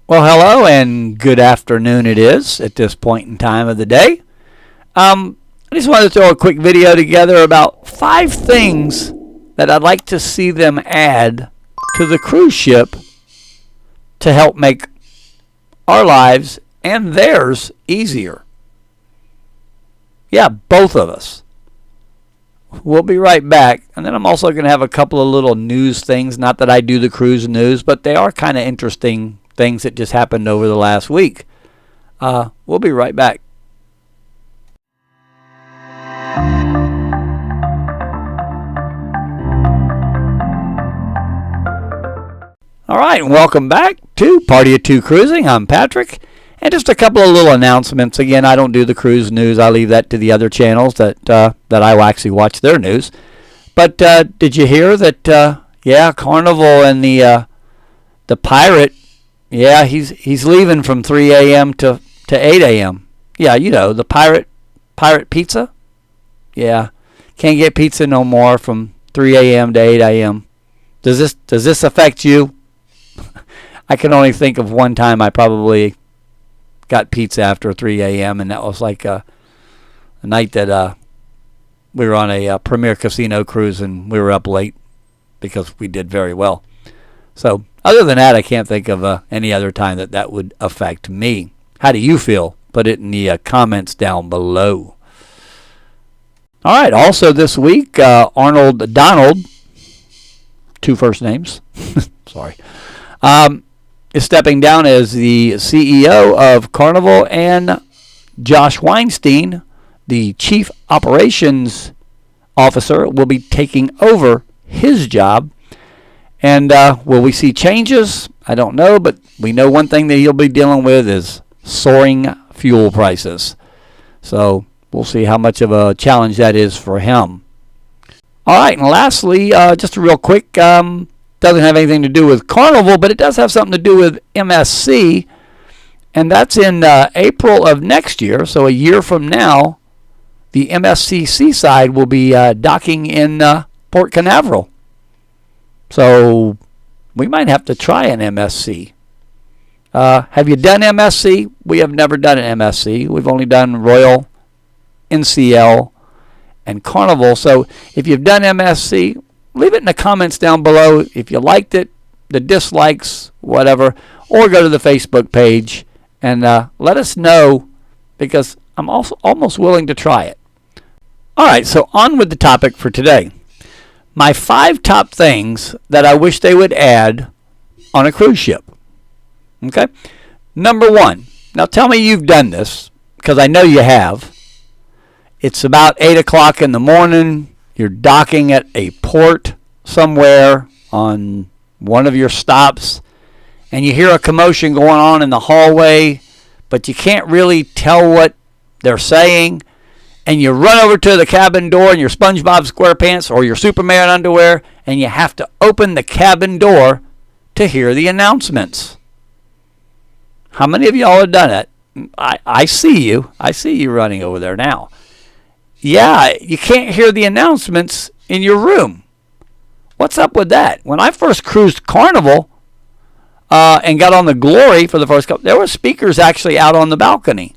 Well, hello and good afternoon it is at this point in time of the day. I just wanted to throw a quick video together about 5 things that I'd like to see them add to the cruise ship to help make our lives and theirs easier. Yeah, both of us. We'll be right back. And then I'm also going to have a couple of little news things. Not that I do the cruise news, but they are kind of interesting things that just happened over the last week. We'll be right back. All right, and welcome back to Party of Two Cruising. I'm Patrick, and just a couple of little announcements. Again, I don't do the cruise news. I leave that to the other channels that I will actually watch their news. But did you hear that? Carnival and the Pirate. Yeah, he's leaving from 3 a.m. to 8 a.m. Yeah, you know, the Pirate Pizza. Yeah, can't get pizza no more from 3 a.m. to 8 a.m. Does this affect you? I can only think of one time I probably got pizza after 3 a.m. and that was like a night that we were on a Premier Casino cruise and we were up late because we did very well. So other than that, I can't think of any other time that would affect me. How do you feel? Put it in the comments down below. All right. Also this week, Arnold Donald, 2 first names, sorry, is stepping down as the CEO of Carnival, and Josh Weinstein, the Chief Operations Officer, will be taking over his job. And will we see changes? I don't know, but we know one thing that he'll be dealing with is soaring fuel prices. So we'll see how much of a challenge that is for him. All right, and lastly, just a real quick, doesn't have anything to do with Carnival, but it does have something to do with MSC, and that's in April of next year, so a year from now, the MSC Seaside will be docking in Port Canaveral. So we might have to try an MSC. Have you done MSC? We have never done an MSC. We've only done Royal, NCL, and Carnival. So if you've done MSC, leave it in the comments down below if you liked it, the dislikes, whatever, or go to the Facebook page and let us know, because I'm also almost willing to try it. All right, so on with the topic for today. My 5 top things that I wish they would add on a cruise ship. Okay? Number 1. Now tell me you've done this, because I know you have. It's about 8 o'clock in the morning. You're docking at a port somewhere on one of your stops, and you hear a commotion going on in the hallway, but you can't really tell what they're saying. And you run over to the cabin door in your SpongeBob SquarePants or your Superman underwear, and you have to open the cabin door to hear the announcements. How many of y'all have done it? I see you. I see you running over there now. Yeah, you can't hear the announcements in your room. What's up with that? When I first cruised Carnival and got on the Glory for the first couple, there were speakers actually out on the balcony.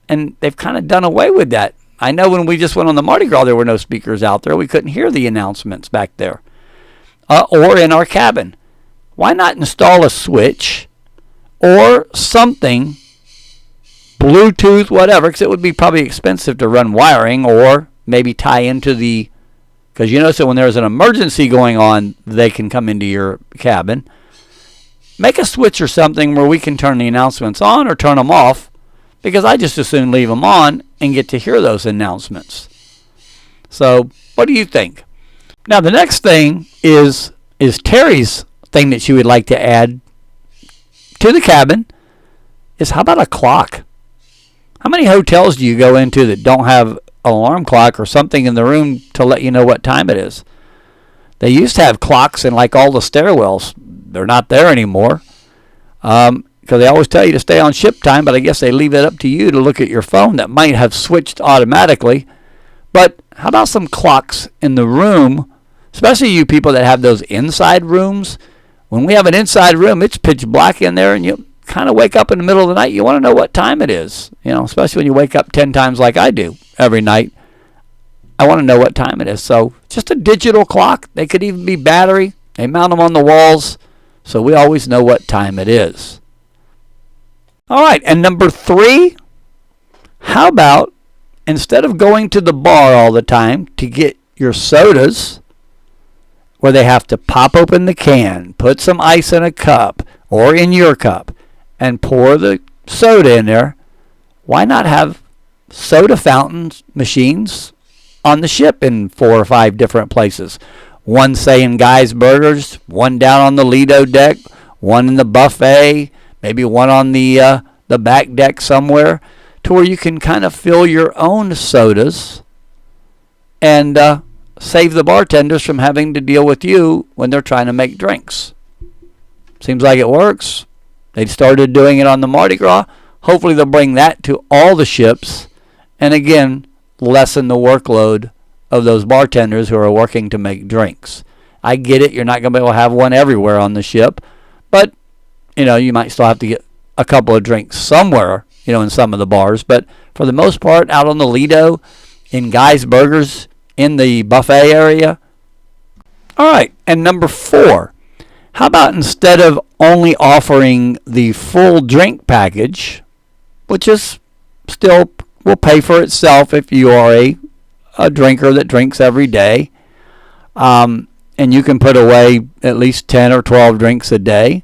And they've kind of done away with that. I know when we just went on the Mardi Gras, there were no speakers out there. We couldn't hear the announcements back there or in our cabin. Why not install a switch or something, Bluetooth, whatever, because it would be probably expensive to run wiring, or maybe tie into the, because you know, so when there's an emergency going on, they can come into your cabin. Make a switch or something where we can turn the announcements on or turn them off, because I just as soon leave them on and get to hear those announcements. So what do you think? Now the next thing is Terry's thing that she would like to add to the cabin is, how about a clock? How many hotels do you go into that don't have an alarm clock or something in the room to let you know what time it is? They used to have clocks in like all the stairwells. They're not there anymore. Because they always tell you to stay on ship time, but I guess they leave it up to you to look at your phone. That might have switched automatically. But how about some clocks in the room, especially you people that have those inside rooms? When we have an inside room, it's pitch black in there, and you kind of wake up in the middle of the night, you want to know what time it is. You know, especially when you wake up 10 times like I do every night. I want to know what time it is. So just a digital clock. They could even be battery. They mount them on the walls, so we always know what time it is. All right, and number 3, how about instead of going to the bar all the time to get your sodas, where they have to pop open the can, put some ice in a cup or in your cup, and pour the soda in there, why not have soda fountain machines on the ship in 4 or 5 different places? One, say, in Guy's Burgers, one down on the Lido deck, one in the buffet, maybe one on the back deck somewhere, to where you can kind of fill your own sodas and save the bartenders from having to deal with you when they're trying to make drinks. Seems like it works. They started doing it on the Mardi Gras. Hopefully they'll bring that to all the ships, and again, lessen the workload of those bartenders who are working to make drinks. I get it, you're not going to be able to have one everywhere on the ship, but you know, you might still have to get a couple of drinks somewhere, you know, in some of the bars. But for the most part, out on the Lido, in Guy's Burgers, in the buffet area. All right, and number 4, how about instead of only offering the full drink package, which is still will pay for itself if you are a drinker that drinks every day, and you can put away at least 10 or 12 drinks a day.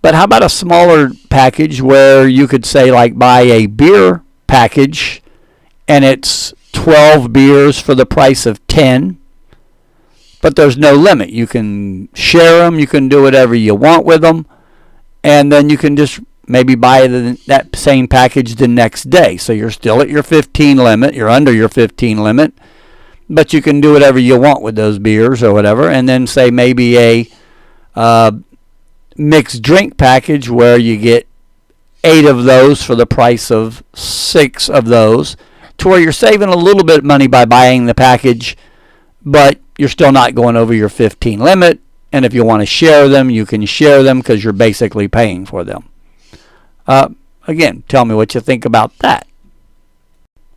But how about a smaller package where you could say, like, buy a beer package and it's 12 beers for the price of 10, but there's no limit. You can share them, you can do whatever you want with them, and then you can just maybe buy that same package the next day. So you're still at your 15 limit, you're under your 15 limit, but you can do whatever you want with those beers or whatever, and then say maybe a mixed drink package where you get 8 of those for the price of 6 of those, to where you're saving a little bit of money by buying the package, but you're still not going over your 15 limit. And if you want to share them, you can share them because you're basically paying for them. Again, tell me what you think about that.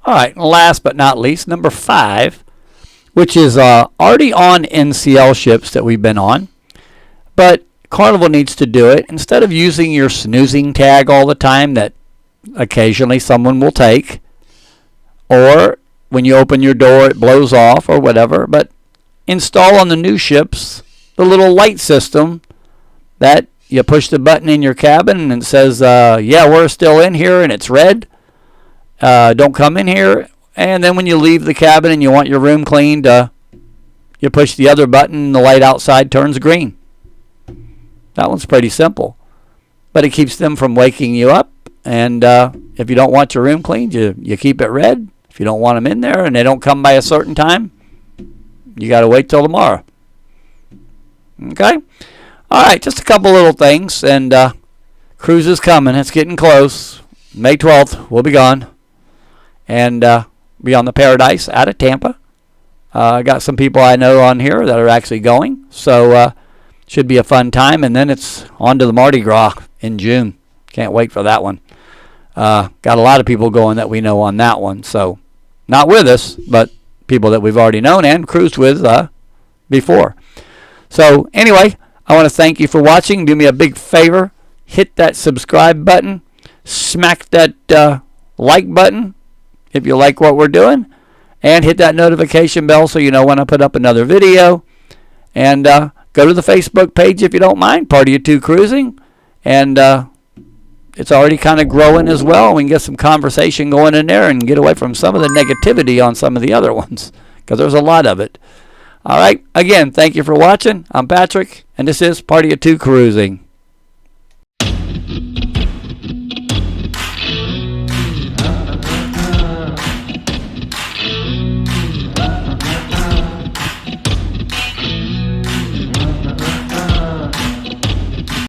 All right, and last but not least, number 5, which is already on NCL ships that we've been on, but Carnival needs to do it. Instead of using your snoozing tag all the time that occasionally someone will take, or when you open your door it blows off or whatever, but install on the new ships the little light system that you push the button in your cabin and it says, yeah, we're still in here, and it's red. Don't come in here. And then when you leave the cabin and you want your room cleaned, you push the other button and the light outside turns green. That one's pretty simple. But it keeps them from waking you up. And if you don't want your room cleaned, you keep it red. If you don't want them in there and they don't come by a certain time, you got to wait till tomorrow. Okay? All right, just a couple little things. And cruise is coming. It's getting close. May 12th, we'll be gone. And be on the Paradise out of Tampa. I got some people I know on here that are actually going. So should be a fun time. And then it's on to the Mardi Gras in June. Can't wait for that one. Got a lot of people going that we know on that one. So not with us, but people that we've already known and cruised with before. So anyway, I want to thank you for watching. Do me a big favor. Hit that subscribe button. Smack that like button if you like what we're doing. And hit that notification bell so you know when I put up another video. And go to the Facebook page if you don't mind. Party of Two Cruising. And it's already kind of growing as well. We can get some conversation going in there and get away from some of the negativity on some of the other ones, because there's a lot of it. All right. Again, thank you for watching. I'm Patrick, and this is Party of Two Cruising.